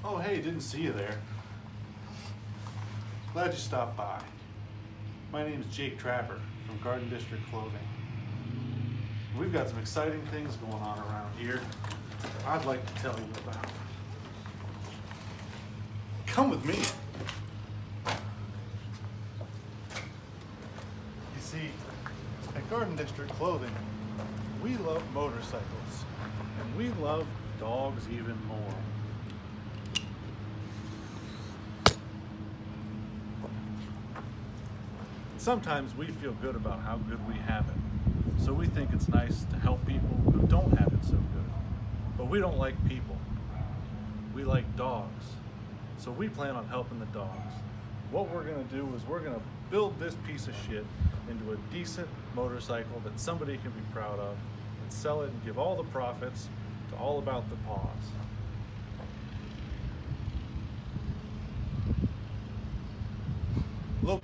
Oh, hey, didn't see you there. Glad you stopped by. My name is Jake Trapper from Garden District Clothing. We've got some exciting things going on around here I'd like to tell you about. Come with me. You see, at Garden District Clothing, we love motorcycles, and we love dogs even more. Sometimes we feel good about how good we have it, so we think it's nice to help people who don't have it so good. But we don't like people. We like dogs, so we plan on helping the dogs. What we're gonna do is we're gonna build this piece of shit into a decent motorcycle that somebody can be proud of, and sell it and give all the profits to All About The Pawz. Look,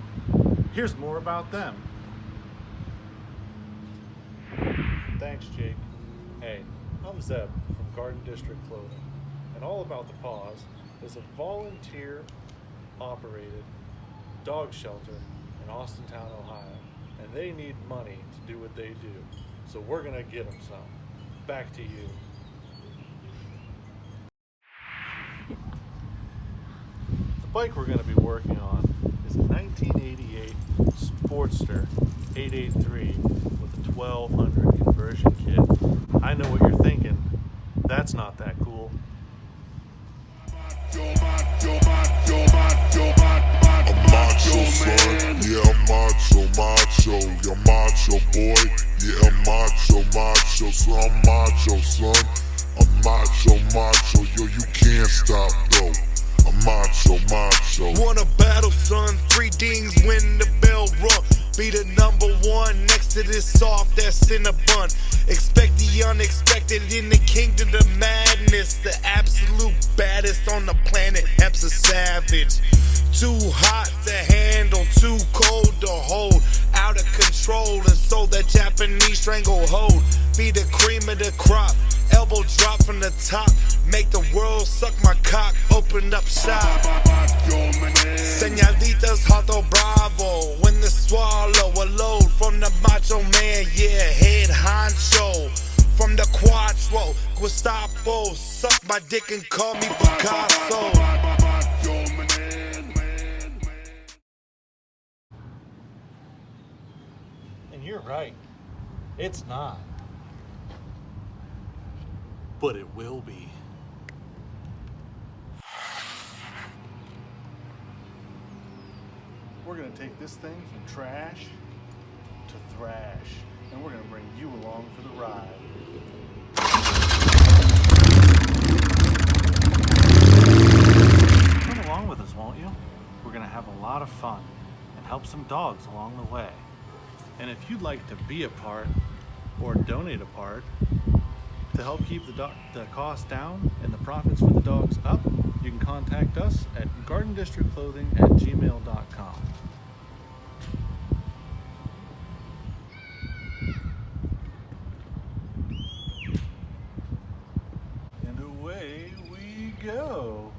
here's more about them. Thanks, Jake. Hey, I'm Zeb from Garden District Clothing, and All About The Pawz is a volunteer-operated dog shelter in Austintown, Ohio, and they need money to do what they do, so we're gonna get them some. Back to you. The bike we're gonna be working on is a 1988 Sportster 883 with a 1200 conversion kit. I know what you're thinking. That's not that cool. I'm macho, son. Yeah, I'm macho. You're macho, boy. Yeah, I'm macho. So I'm macho, son. I'm macho. Yo, you can't stop, though. I'm macho. Wanna battle, son? 3 dings when the bell rung. Be the number one next to this soft ass in a bun. Expect the unexpected in the kingdom of madness. The absolute baddest on the planet. Ep's a savage. Too hot to handle, too cold to hold. Out of control, and so that Japanese stranglehold. Be the cream of the crop. Elbow drop from the top. Make the world suck my cock. Open up shop. Señalitas Hato Bravo. When the swallow a load from the macho man, yeah, head honcho. From the Quattro, Gustavo. Suck my dick and call me Picasso. And you're right. It's not. But it will be. We're gonna take this thing from trash to thrash, and we're gonna bring you along for the ride. Come along with us, won't you? We're gonna have a lot of fun and help some dogs along the way. And if you'd like to be a part or donate a part to help keep the cost down and the profits for the dogs up, you can contact us at gardendistrictclothing@gmail.com. And away we go.